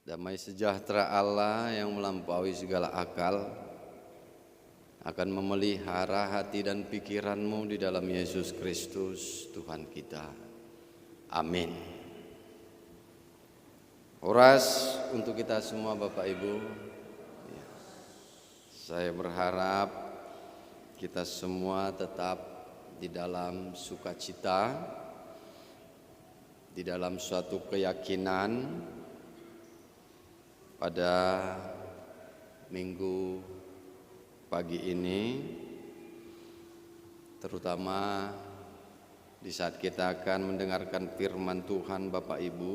Damai sejahtera Allah yang melampaui segala akal akan memelihara hati dan pikiranmu di dalam Yesus Kristus Tuhan kita. Amin. Horas untuk kita semua Bapak Ibu. Saya berharap kita semua tetap di dalam sukacita, di dalam suatu keyakinan pada minggu pagi ini, terutama di saat kita akan mendengarkan firman Tuhan Bapak Ibu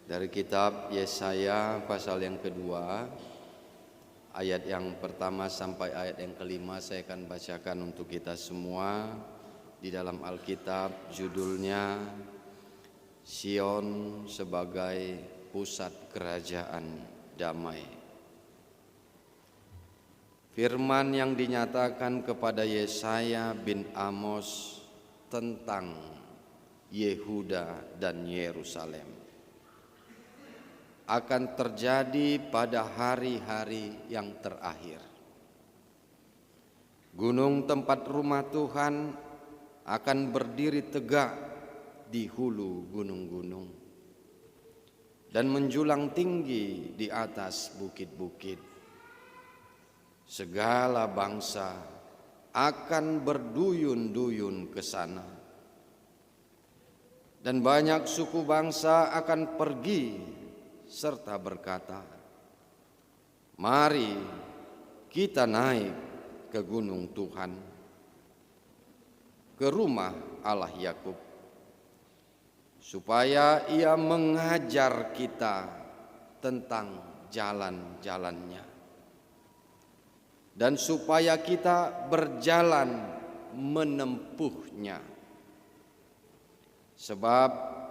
dari kitab Yesaya pasal yang kedua, ayat yang pertama sampai ayat yang kelima saya akan bacakan untuk kita semua di dalam Alkitab. Judulnya Sion sebagai pusat kerajaan damai. Firman yang dinyatakan kepada Yesaya bin Amos tentang Yehuda dan Yerusalem akan terjadi pada hari-hari yang terakhir. Gunung tempat rumah Tuhan akan berdiri tegak di hulu gunung-gunung dan menjulang tinggi di atas bukit-bukit. Segala bangsa akan berduyun-duyun ke sana, dan banyak suku bangsa akan pergi serta berkata, "Mari kita naik ke gunung Tuhan, ke rumah Allah Yakub, supaya Ia mengajar kita tentang jalan-jalannya, dan supaya kita berjalan menempuhnya. Sebab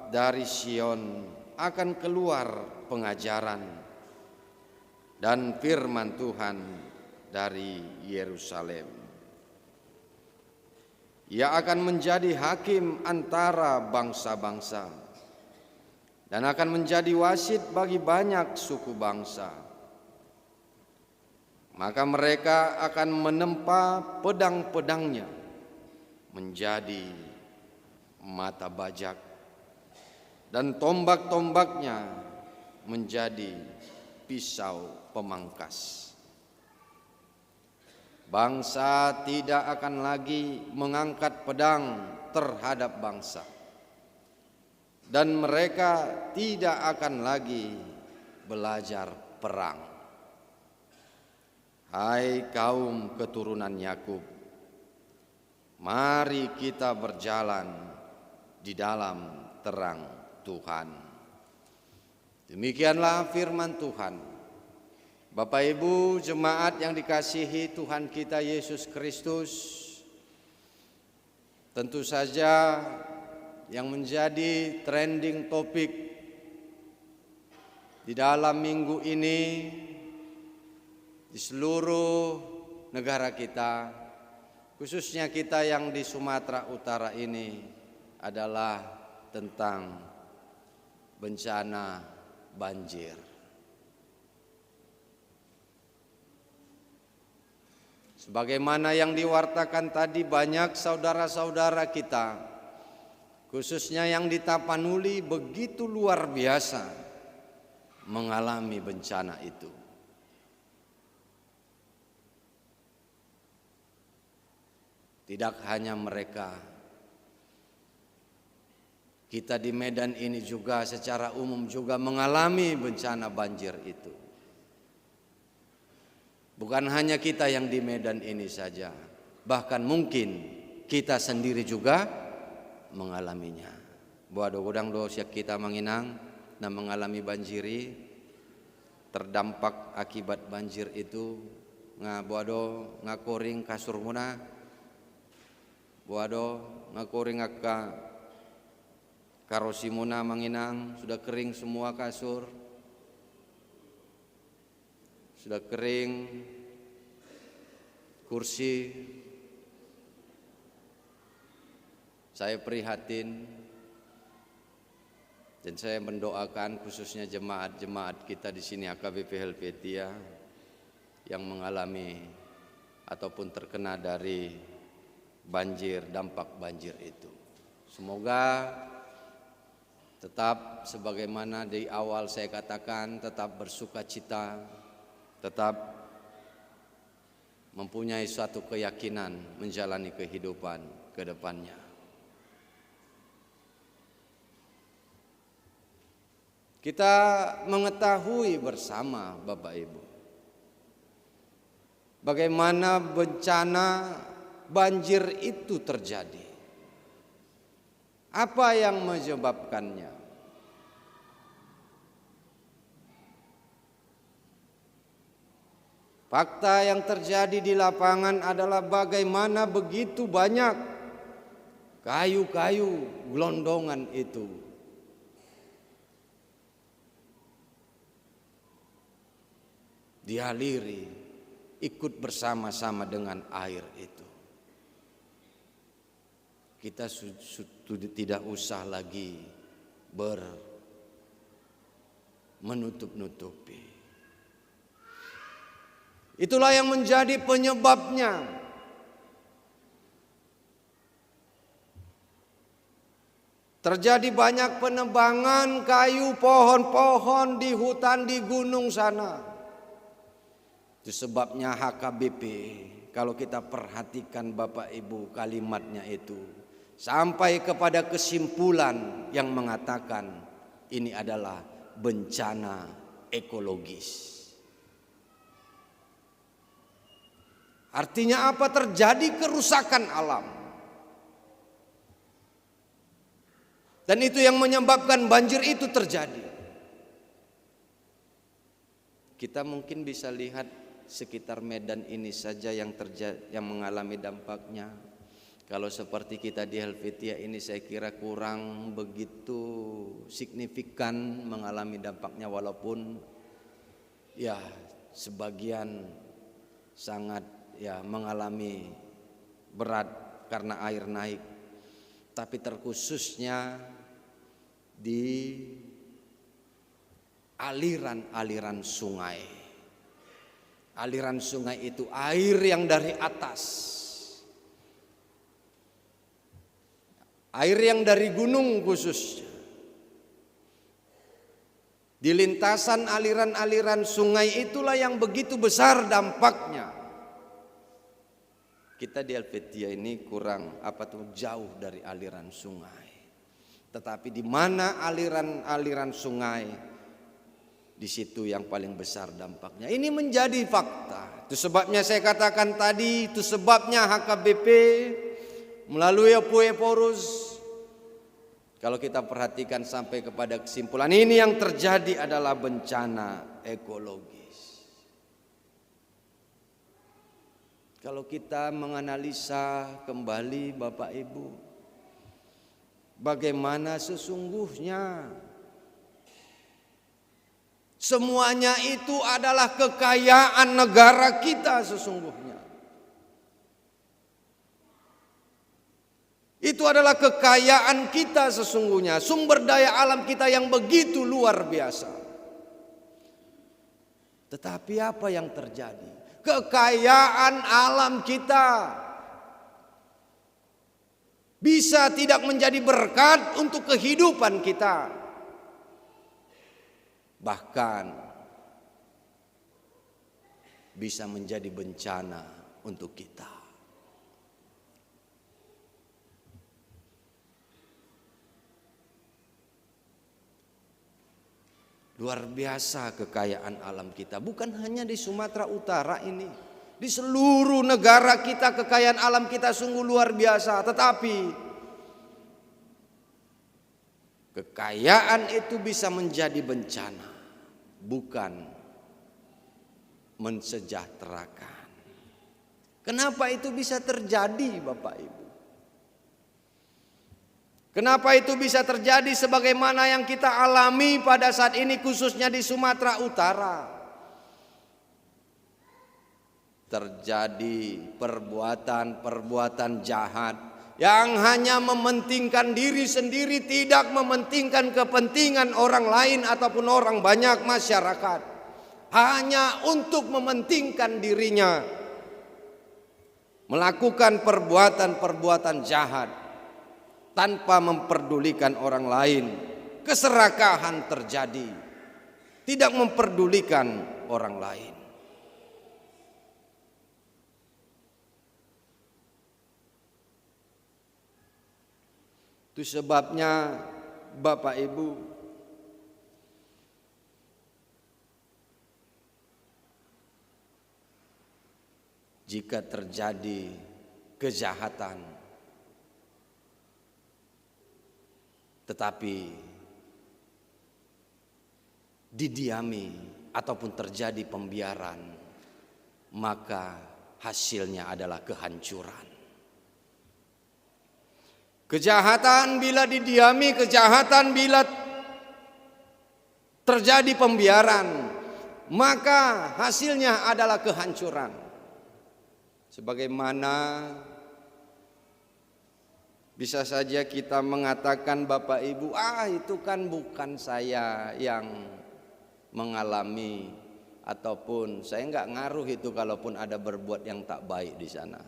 dari Sion akan keluar pengajaran dan firman Tuhan dari Yerusalem. Ia akan menjadi hakim antara bangsa-bangsa dan akan menjadi wasit bagi banyak suku bangsa. Maka mereka akan menempa pedang-pedangnya menjadi mata bajak, dan tombak-tombaknya menjadi pisau pemangkas. Bangsa tidak akan lagi mengangkat pedang terhadap bangsa, dan mereka tidak akan lagi belajar perang. Hai kaum keturunan Yakub, mari kita berjalan di dalam terang Tuhan." Demikianlah firman Tuhan. Bapak Ibu jemaat yang dikasihi Tuhan kita Yesus Kristus, tentu saja yang menjadi trending topik di dalam minggu ini di seluruh negara kita, khususnya kita yang di Sumatera Utara ini, adalah tentang bencana banjir. Sebagaimana yang diwartakan tadi, banyak saudara-saudara kita, khususnya yang di Tapanuli, begitu luar biasa mengalami bencana itu. Tidak hanya mereka, kita di Medan ini juga secara umum juga mengalami bencana banjir itu. Bukan hanya kita yang di Medan ini saja, bahkan mungkin kita sendiri juga mengalaminya. Buat godang dosa kita menginang dan mengalami banjiri, terdampak akibat banjir itu, buado ngakoring kasur muna, buado ngakoring akka karosimuna menginang, sudah kering semua kasur, sudah kering kursi. Saya prihatin Dan saya mendoakan khususnya jemaat-jemaat kita di sini AKBP Helvetia yang mengalami ataupun terkena dari banjir, dampak banjir itu. Semoga tetap sebagaimana di awal saya katakan, tetap bersukacita, tetap mempunyai suatu keyakinan menjalani kehidupan ke depannya. Kita mengetahui bersama Bapak Ibu bagaimana bencana banjir itu terjadi. Apa yang menyebabkannya? Fakta yang terjadi di lapangan adalah bagaimana begitu banyak kayu-kayu gelondongan itu dialiri ikut bersama-sama dengan air itu. Kita tidak usah lagi menutup-nutupi. Itulah yang menjadi penyebabnya. Terjadi banyak penebangan kayu, pohon-pohon di hutan di gunung sana. Itu sebabnya HKBP, kalau kita perhatikan Bapak Ibu kalimatnya itu, sampai kepada kesimpulan yang mengatakan ini adalah bencana ekologis. Artinya apa? Terjadi kerusakan alam. Dan itu yang menyebabkan banjir itu terjadi. Kita mungkin bisa lihat sekitar Medan ini saja yang mengalami dampaknya. Kalau seperti kita di Helvetia ini saya kira kurang begitu signifikan mengalami dampaknya, walaupun ya sebagian sangat ya mengalami berat karena air naik. Tapi terkhususnya di aliran-aliran sungai. Aliran sungai itu air yang dari atas, air yang dari gunung khususnya. Di lintasan aliran-aliran sungai itulah yang begitu besar dampaknya. Kita di Helvetia ini jauh dari aliran sungai. Tetapi di mana aliran-aliran sungai, di situ yang paling besar dampaknya. Ini menjadi fakta. Itu sebabnya saya katakan tadi, itu sebabnya HKBP melalui Pueporus, kalau kita perhatikan sampai kepada kesimpulan ini yang terjadi adalah bencana ekologis. Kalau kita menganalisa kembali Bapak Ibu, bagaimana sesungguhnya semuanya itu adalah kekayaan negara kita sesungguhnya. Itu adalah kekayaan kita sesungguhnya. Sumber daya alam kita yang begitu luar biasa. Tetapi apa yang terjadi? Kekayaan alam kita bisa tidak menjadi berkat untuk kehidupan kita. Bahkan bisa menjadi bencana untuk kita. Luar biasa kekayaan alam kita, bukan hanya di Sumatera Utara ini. Di seluruh negara kita kekayaan alam kita sungguh luar biasa. Tetapi kekayaan itu bisa menjadi bencana, bukan mensejahterakan. Kenapa itu bisa terjadi Bapak Ibu? Kenapa itu bisa terjadi sebagaimana yang kita alami pada saat ini khususnya di Sumatera Utara? Terjadi perbuatan-perbuatan jahat yang hanya mementingkan diri sendiri, tidak mementingkan kepentingan orang lain ataupun orang banyak masyarakat, hanya untuk mementingkan dirinya, melakukan perbuatan-perbuatan jahat tanpa memperdulikan orang lain. Keserakahan terjadi, tidak memperdulikan orang lain. Itu sebabnya Bapak Ibu, jika terjadi kejahatan tetapi didiami ataupun terjadi pembiaran, maka hasilnya adalah kehancuran. Kejahatan bila didiami, kejahatan bila terjadi pembiaran, maka hasilnya adalah kehancuran. Sebagaimana bisa saja kita mengatakan Bapak Ibu, itu kan bukan saya yang mengalami, ataupun saya enggak ngaruh itu kalaupun ada berbuat yang tak baik di sana.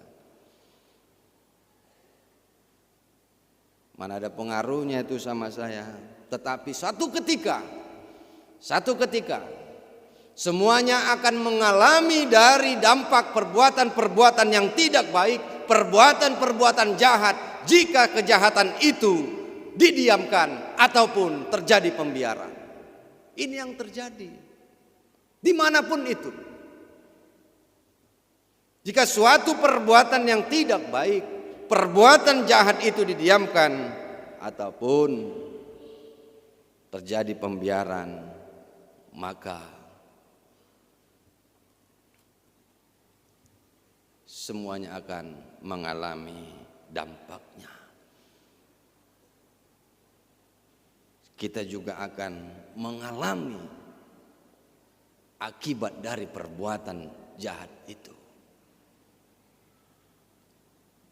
Mana ada pengaruhnya itu sama saya. Tetapi satu ketika semuanya akan mengalami dari dampak perbuatan-perbuatan yang tidak baik, perbuatan-perbuatan jahat, jika kejahatan itu didiamkan ataupun terjadi pembiaran. Ini yang terjadi dimanapun itu. Jika suatu perbuatan yang tidak baik, perbuatan jahat itu didiamkan ataupun terjadi pembiaran, maka semuanya akan mengalami dampaknya. Kita juga akan mengalami akibat dari perbuatan jahat itu.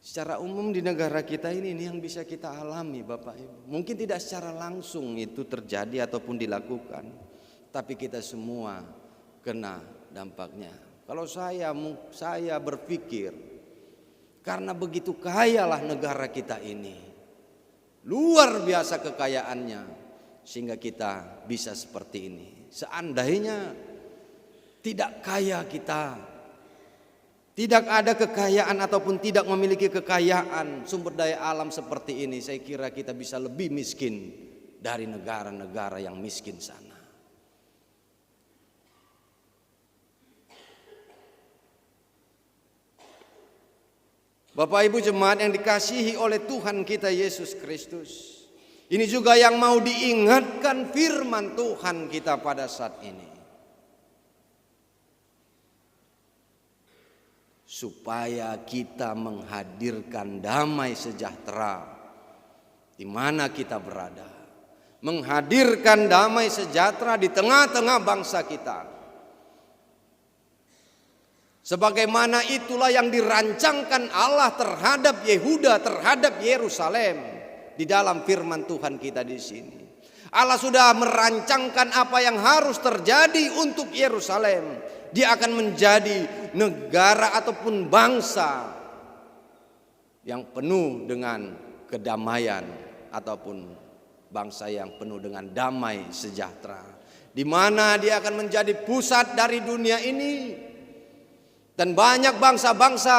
Secara umum di negara kita ini yang bisa kita alami Bapak Ibu. Mungkin tidak secara langsung itu terjadi ataupun dilakukan, tapi kita semua kena dampaknya. Kalau saya berpikir, karena begitu kayalah negara kita ini, luar biasa kekayaannya, sehingga kita bisa seperti ini. Seandainya tidak kaya kita, tidak ada kekayaan ataupun tidak memiliki kekayaan sumber daya alam seperti ini, saya kira kita bisa lebih miskin dari negara-negara yang miskin sana. Bapak Ibu jemaat yang dikasihi oleh Tuhan kita Yesus Kristus, ini juga yang mau diingatkan firman Tuhan kita pada saat ini. Supaya kita menghadirkan damai sejahtera di mana kita berada, menghadirkan damai sejahtera di tengah-tengah bangsa kita. Sebagaimana itulah yang dirancangkan Allah terhadap Yehuda, terhadap Yerusalem di dalam firman Tuhan kita di sini. Allah sudah merancangkan apa yang harus terjadi untuk Yerusalem. Dia akan menjadi negara ataupun bangsa yang penuh dengan kedamaian, ataupun bangsa yang penuh dengan damai sejahtera, di mana dia akan menjadi pusat dari dunia ini, dan banyak bangsa-bangsa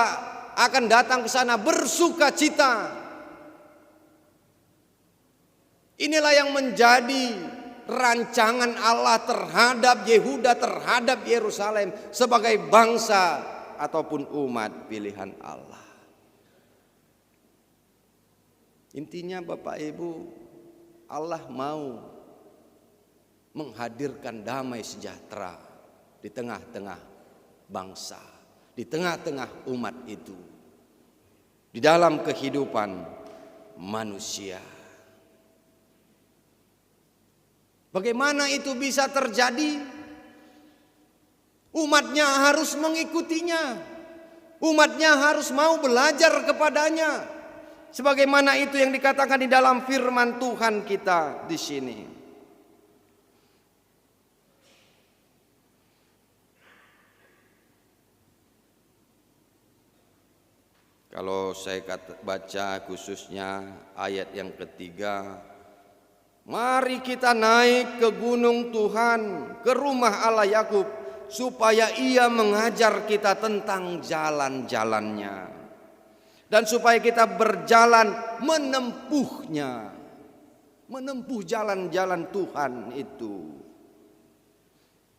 akan datang ke sana bersuka cita. Inilah yang menjadi rancangan Allah terhadap Yehuda, terhadap Yerusalem sebagai bangsa ataupun umat pilihan Allah. Intinya Bapak Ibu, Allah mau menghadirkan damai sejahtera di tengah-tengah bangsa, di tengah-tengah umat itu, di dalam kehidupan manusia. Bagaimana itu bisa terjadi? Umatnya harus mengikutinya. Umatnya harus mau belajar kepadanya. Sebagaimana itu yang dikatakan di dalam firman Tuhan kita di sini. Kalau saya baca khususnya ayat yang ketiga, mari kita naik ke gunung Tuhan, ke rumah Allah Yakub, supaya Ia mengajar kita tentang jalan-jalannya, dan supaya kita berjalan menempuhnya, menempuh jalan-jalan Tuhan itu.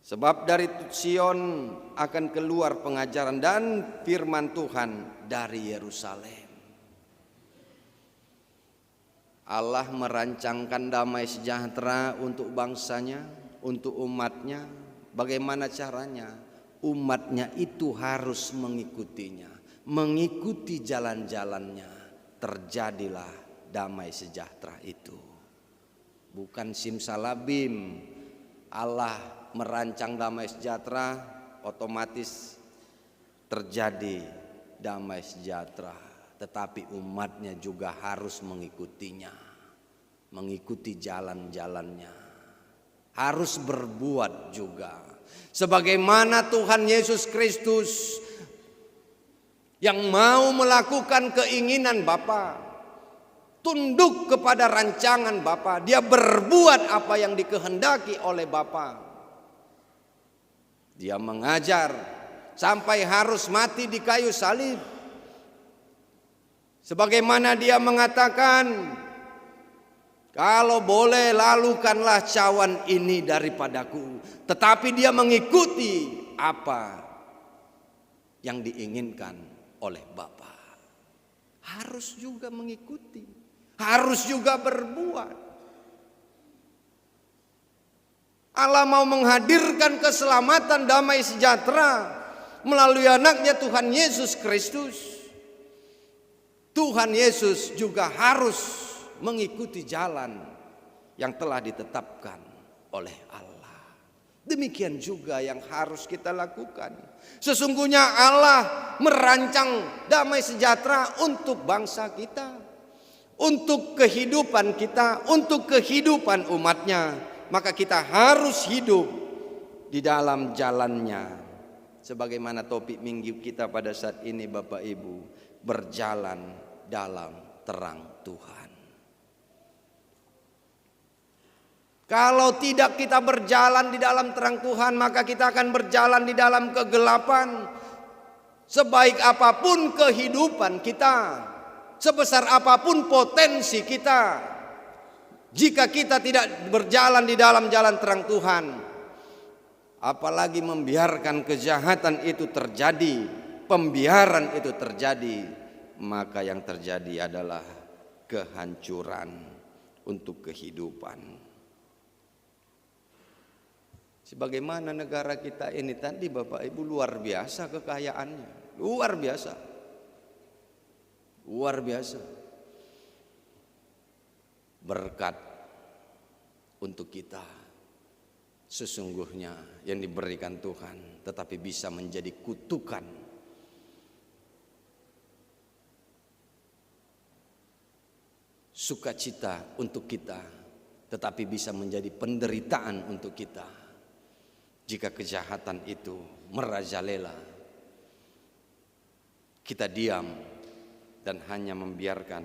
Sebab dari Sion akan keluar pengajaran dan firman Tuhan dari Yerusalem. Allah merancangkan damai sejahtera untuk bangsanya, untuk umatnya. Bagaimana caranya? Umatnya itu harus mengikutinya, mengikuti jalan-jalannya. Terjadilah damai sejahtera itu. Bukan simsalabim. Allah merancang damai sejahtera, otomatis terjadi damai sejahtera. Tetapi umatnya juga harus mengikutinya, mengikuti jalan-jalannya, harus berbuat juga. Sebagaimana Tuhan Yesus Kristus yang mau melakukan keinginan Bapa, tunduk kepada rancangan Bapa, dia berbuat apa yang dikehendaki oleh Bapa. Dia mengajar sampai harus mati di kayu salib. Sebagaimana dia mengatakan, kalau boleh lalukanlah cawan ini daripadaku. Tetapi dia mengikuti apa yang diinginkan oleh Bapa. Harus juga mengikuti, harus juga berbuat. Allah mau menghadirkan keselamatan damai sejahtera melalui anaknya Tuhan Yesus Kristus. Tuhan Yesus juga harus mengikuti jalan yang telah ditetapkan oleh Allah. Demikian juga yang harus kita lakukan. Sesungguhnya Allah merancang damai sejahtera untuk bangsa kita, untuk kehidupan kita, untuk kehidupan umatnya. Maka kita harus hidup di dalam jalannya. Sebagaimana topik minggu kita pada saat ini Bapak Ibu, berjalan dalam terang Tuhan. Kalau tidak kita berjalan di dalam terang Tuhan, maka kita akan berjalan di dalam kegelapan. Sebaik apapun kehidupan kita, sebesar apapun potensi kita, jika kita tidak berjalan di dalam jalan terang Tuhan, apalagi membiarkan kejahatan itu terjadi, pembiaran itu terjadi, maka yang terjadi adalah kehancuran untuk kehidupan. Sebagaimana negara kita ini tadi Bapak Ibu, luar biasa kekayaannya, luar biasa, luar biasa. Berkat untuk kita sesungguhnya yang diberikan Tuhan, tetapi bisa menjadi kutukan. Sukacita untuk kita, tetapi bisa menjadi penderitaan untuk kita jika kejahatan itu merajalela. Kita diam dan hanya membiarkan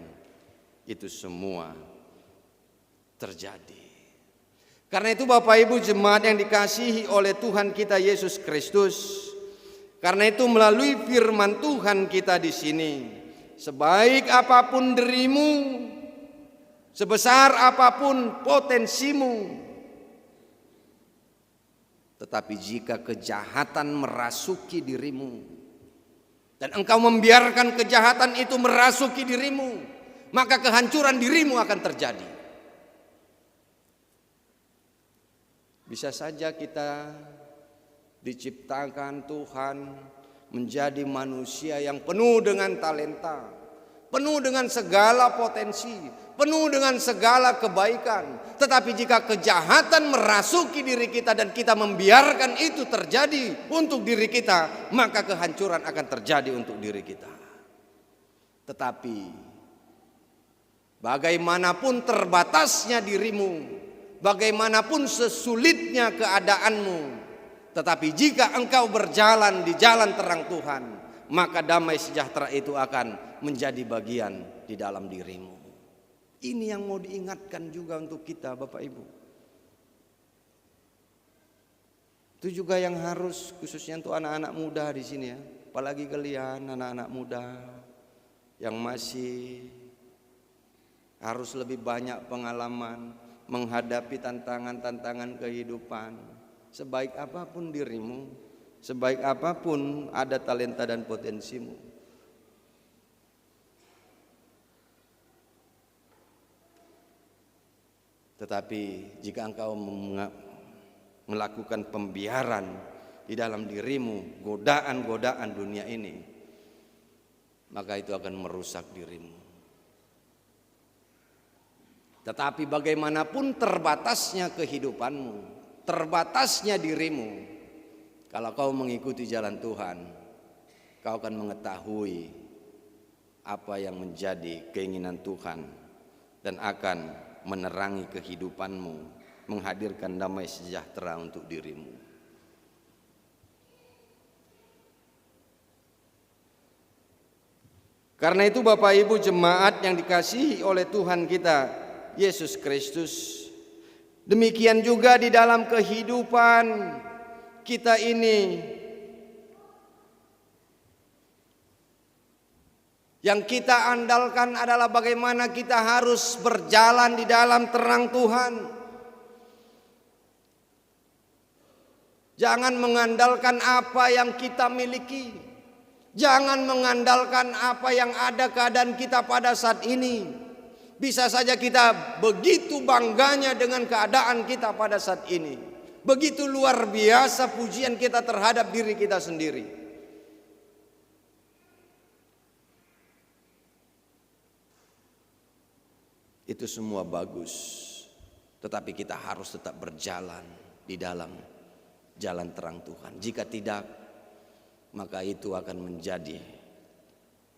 itu semua terjadi. Karena itu Bapak Ibu jemaat yang dikasihi oleh Tuhan kita Yesus Kristus, karena itu melalui firman Tuhan kita di sini, sebaik apapun dirimu, sebesar apapun potensimu, tetapi jika kejahatan merasuki dirimu dan engkau membiarkan kejahatan itu merasuki dirimu, maka kehancuran dirimu akan terjadi. Bisa saja kita diciptakan Tuhan menjadi manusia yang penuh dengan talenta, penuh dengan segala potensi, penuh dengan segala kebaikan. Tetapi jika kejahatan merasuki diri kita dan kita membiarkan itu terjadi untuk diri kita, maka kehancuran akan terjadi untuk diri kita. Tetapi Bagaimanapun terbatasnya dirimu, bagaimanapun sesulitnya keadaanmu, tetapi jika engkau berjalan di jalan terang Tuhan, maka damai sejahtera itu akan menjadi bagian di dalam dirimu. Ini yang mau diingatkan juga untuk kita, Bapak Ibu. Itu juga yang harus, khususnya untuk anak-anak muda di sini ya. Apalagi kalian anak-anak muda yang masih harus lebih banyak pengalaman menghadapi tantangan-tantangan kehidupan. Sebaik apapun dirimu, sebaik apapun ada talenta dan potensimu, tetapi jika engkau melakukan pembiaran di dalam dirimu, godaan-godaan dunia ini, maka itu akan merusak dirimu. Tetapi bagaimanapun terbatasnya kehidupanmu, terbatasnya dirimu, kalau kau mengikuti jalan Tuhan, kau akan mengetahui apa yang menjadi keinginan Tuhan dan akan menerangi kehidupanmu, menghadirkan damai sejahtera untuk dirimu. Karena itu Bapak Ibu jemaat yang dikasihi oleh Tuhan kita Yesus Kristus, demikian juga di dalam kehidupan kita ini, yang kita andalkan adalah bagaimana kita harus berjalan di dalam terang Tuhan. Jangan mengandalkan apa yang kita miliki, jangan mengandalkan apa yang ada keadaan kita pada saat ini. Bisa saja kita begitu bangganya dengan keadaan kita pada saat ini, begitu luar biasa pujian kita terhadap diri kita sendiri. Itu semua bagus, tetapi kita harus tetap berjalan di dalam jalan terang Tuhan. Jika tidak, maka itu akan menjadi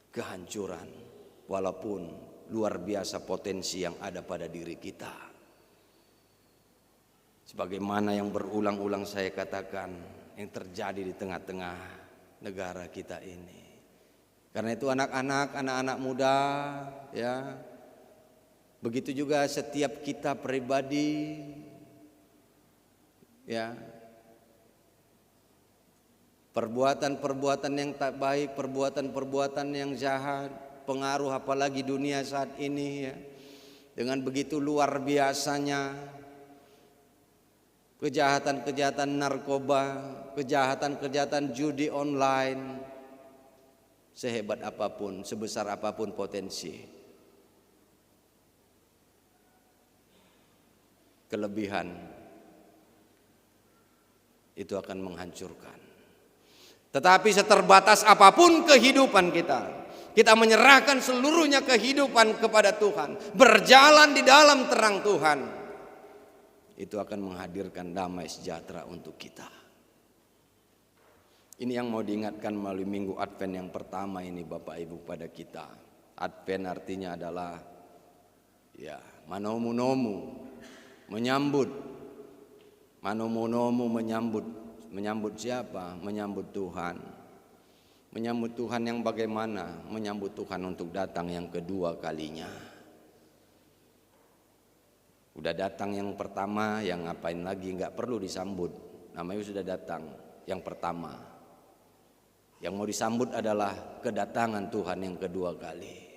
kehancuran, walaupun luar biasa potensi yang ada pada diri kita. Sebagaimana yang berulang-ulang saya katakan, yang terjadi di tengah-tengah negara kita ini. Karena itu anak-anak muda ya, begitu juga setiap kita pribadi ya, perbuatan-perbuatan yang tak baik, perbuatan-perbuatan yang jahat, pengaruh apalagi dunia saat ini ya, dengan begitu luar biasanya kejahatan-kejahatan narkoba, kejahatan-kejahatan judi online, sehebat apapun, sebesar apapun potensi, kelebihan itu akan menghancurkan. Tetapi seterbatas apapun kehidupan kita menyerahkan seluruhnya kehidupan kepada Tuhan, berjalan di dalam terang Tuhan, itu akan menghadirkan damai sejahtera untuk kita. Ini yang mau diingatkan melalui minggu Advent yang pertama ini Bapak Ibu pada kita. Advent artinya adalah ya, manomu-nomu, menyambut. Manomu-nomu menyambut siapa? Menyambut Tuhan. Menyambut Tuhan yang bagaimana? Menyambut Tuhan untuk datang yang kedua kalinya. Udah datang yang pertama, yang ngapain lagi? Nggak perlu disambut. Namanya sudah datang yang pertama. Yang mau disambut adalah kedatangan Tuhan yang kedua kali.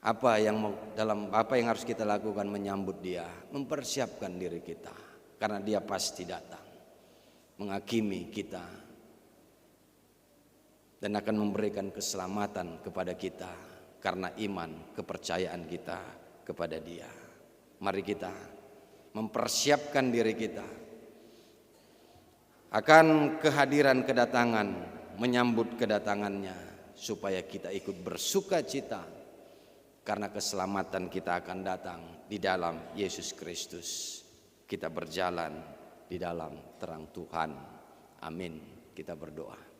Apa yang harus kita lakukan menyambut Dia? Mempersiapkan diri kita, karena Dia pasti datang menghakimi kita dan akan memberikan keselamatan kepada kita karena iman, kepercayaan kita kepada Dia. Mari kita mempersiapkan diri kita akan kehadiran kedatangan, menyambut kedatangannya, supaya kita ikut bersuka cita karena keselamatan kita akan datang di dalam Yesus Kristus. Kita berjalan di dalam terang Tuhan. Amin. Kita berdoa.